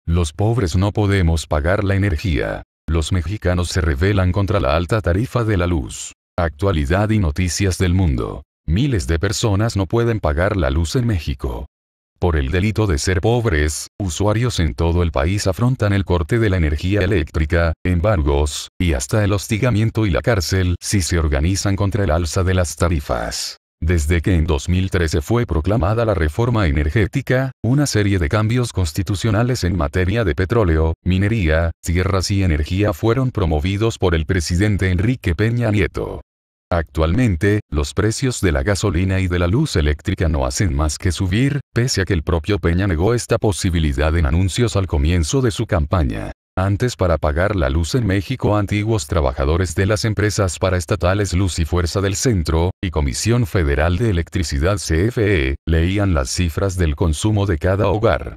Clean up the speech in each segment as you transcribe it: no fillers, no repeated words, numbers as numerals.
Los pobres no podemos pagar la energía. Los mexicanos se rebelan contra la alta tarifa de la luz. Actualidad y noticias del mundo. Miles de personas no pueden pagar la luz en México. Por el delito de ser pobres, usuarios en todo el país afrontan el corte de la energía eléctrica, embargos, y hasta el hostigamiento y la cárcel si se organizan contra el alza de las tarifas. Desde que en 2013 fue proclamada la reforma energética, una serie de cambios constitucionales en materia de petróleo, minería, tierras y energía fueron promovidos por el presidente Enrique Peña Nieto. Actualmente, los precios de la gasolina y de la luz eléctrica no hacen más que subir, pese a que el propio Peña negó esta posibilidad en anuncios al comienzo de su campaña. Antes, para pagar la luz en México, antiguos trabajadores de las empresas paraestatales Luz y Fuerza del Centro, y Comisión Federal de Electricidad CFE, leían las cifras del consumo de cada hogar.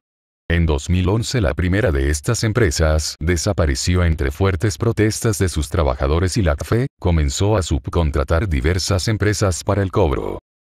En 2011 la primera de estas empresas desapareció entre fuertes protestas de sus trabajadores y la CFE comenzó a subcontratar diversas empresas para el cobro.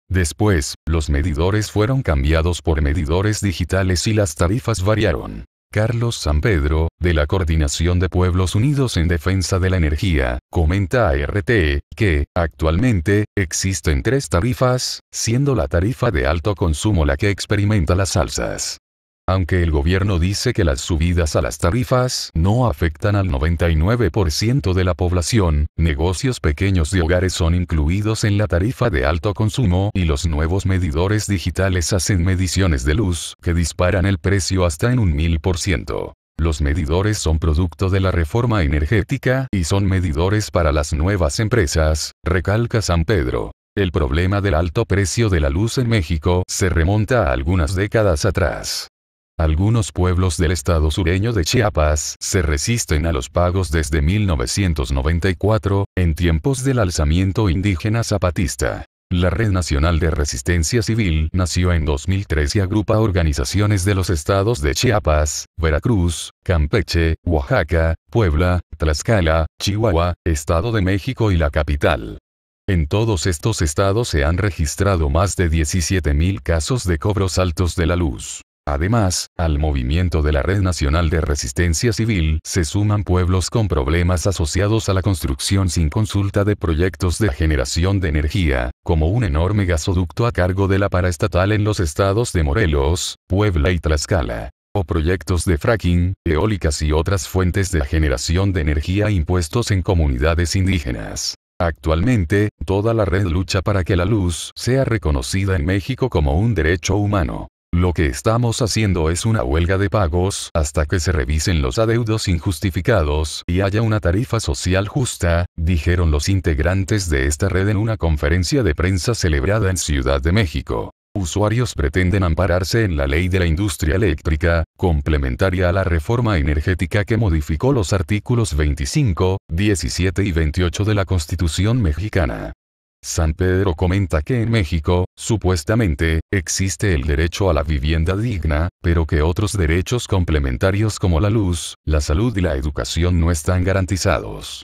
Después, los medidores fueron cambiados por medidores digitales y las tarifas variaron. Carlos Sampedro, de la Coordinación de Pueblos Unidos en Defensa de la Energía, comenta a RT, que, actualmente, existen 3 tarifas, siendo la tarifa de alto consumo la que experimenta las alzas. Aunque el gobierno dice que las subidas a las tarifas no afectan al 99% de la población, negocios pequeños de hogares son incluidos en la tarifa de alto consumo y los nuevos medidores digitales hacen mediciones de luz que disparan el precio hasta en un 1000%. Los medidores son producto de la reforma energética y son medidores para las nuevas empresas, recalca Sampedro. El problema del alto precio de la luz en México se remonta a algunas décadas atrás. Algunos pueblos del estado sureño de Chiapas se resisten a los pagos desde 1994, en tiempos del alzamiento indígena zapatista. La Red Nacional de Resistencia Civil nació en 2003 y agrupa organizaciones de los estados de Chiapas, Veracruz, Campeche, Oaxaca, Puebla, Tlaxcala, Chihuahua, Estado de México y la capital. En todos estos estados se han registrado más de 17,000 casos de cobros altos de la luz. Además, al movimiento de la Red Nacional de Resistencia Civil se suman pueblos con problemas asociados a la construcción sin consulta de proyectos de generación de energía, como un enorme gasoducto a cargo de la paraestatal en los estados de Morelos, Puebla y Tlaxcala, o proyectos de fracking, eólicas y otras fuentes de generación de energía impuestos en comunidades indígenas. Actualmente, toda la red lucha para que la luz sea reconocida en México como un derecho humano. Lo que estamos haciendo es una huelga de pagos hasta que se revisen los adeudos injustificados y haya una tarifa social justa, dijeron los integrantes de esta red en una conferencia de prensa celebrada en Ciudad de México. Usuarios pretenden ampararse en la Ley de la Industria Eléctrica, complementaria a la reforma energética que modificó los artículos 25, 17 y 28 de la Constitución mexicana. Sampedro comenta que en México, supuestamente, existe el derecho a la vivienda digna, pero que otros derechos complementarios como la luz, la salud y la educación no están garantizados.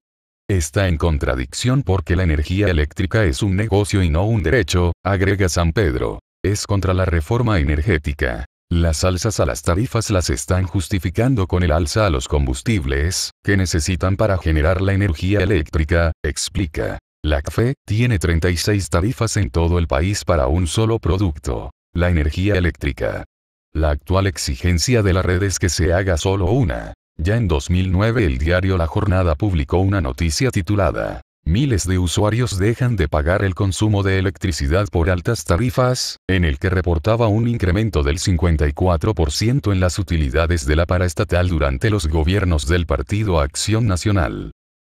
Está en contradicción porque la energía eléctrica es un negocio y no un derecho, agrega Sampedro. Es contra la reforma energética. Las alzas a las tarifas las están justificando con el alza a los combustibles, que necesitan para generar la energía eléctrica, explica. La CFE tiene 36 tarifas en todo el país para un solo producto, la energía eléctrica. La actual exigencia de la red es que se haga solo una. Ya en 2009 el diario La Jornada publicó una noticia titulada "Miles de usuarios dejan de pagar el consumo de electricidad por altas tarifas", en el que reportaba un incremento del 54% en las utilidades de la paraestatal durante los gobiernos del Partido Acción Nacional.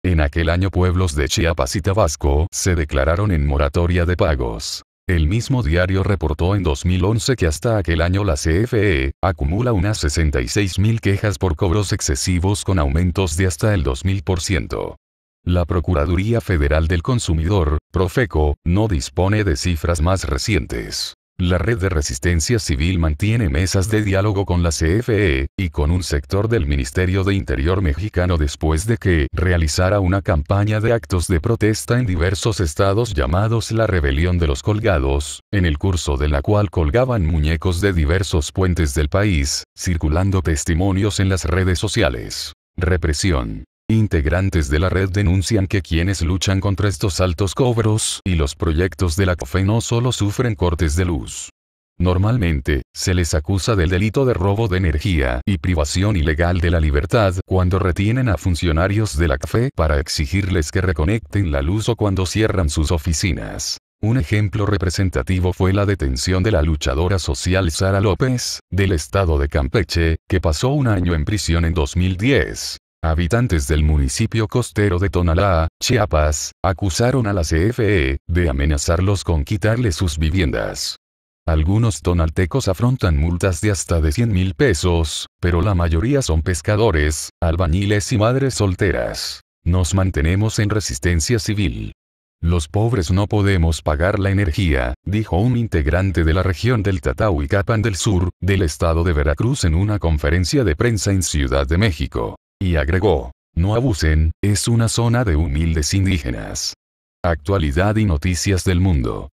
En aquel año pueblos de Chiapas y Tabasco se declararon en moratoria de pagos. El mismo diario reportó en 2011 que hasta aquel año la CFE acumula unas 66,000 quejas por cobros excesivos con aumentos de hasta el 2000%. La Procuraduría Federal del Consumidor, Profeco, no dispone de cifras más recientes. La Red de Resistencia Civil mantiene mesas de diálogo con la CFE, y con un sector del Ministerio de Interior mexicano después de que realizara una campaña de actos de protesta en diversos estados llamados la Rebelión de los Colgados, en el curso de la cual colgaban muñecos de diversos puentes del país, circulando testimonios en las redes sociales. Represión. Integrantes de la red denuncian que quienes luchan contra estos altos cobros y los proyectos de la CFE no solo sufren cortes de luz. Normalmente, se les acusa del delito de robo de energía y privación ilegal de la libertad cuando retienen a funcionarios de la CFE para exigirles que reconecten la luz o cuando cierran sus oficinas. Un ejemplo representativo fue la detención de la luchadora social Sara López, del estado de Campeche, que pasó un año en prisión en 2010. Habitantes del municipio costero de Tonalá, Chiapas, acusaron a la CFE de amenazarlos con quitarles sus viviendas. Algunos tonaltecos afrontan multas de hasta de 100,000 pesos, pero la mayoría son pescadores, albañiles y madres solteras. Nos mantenemos en resistencia civil. Los pobres no podemos pagar la energía, dijo un integrante de la región del Tatahuicapan del Sur, del estado de Veracruz en una conferencia de prensa en Ciudad de México. Y agregó, no abusen, es una zona de humildes indígenas. Actualidad y noticias del mundo.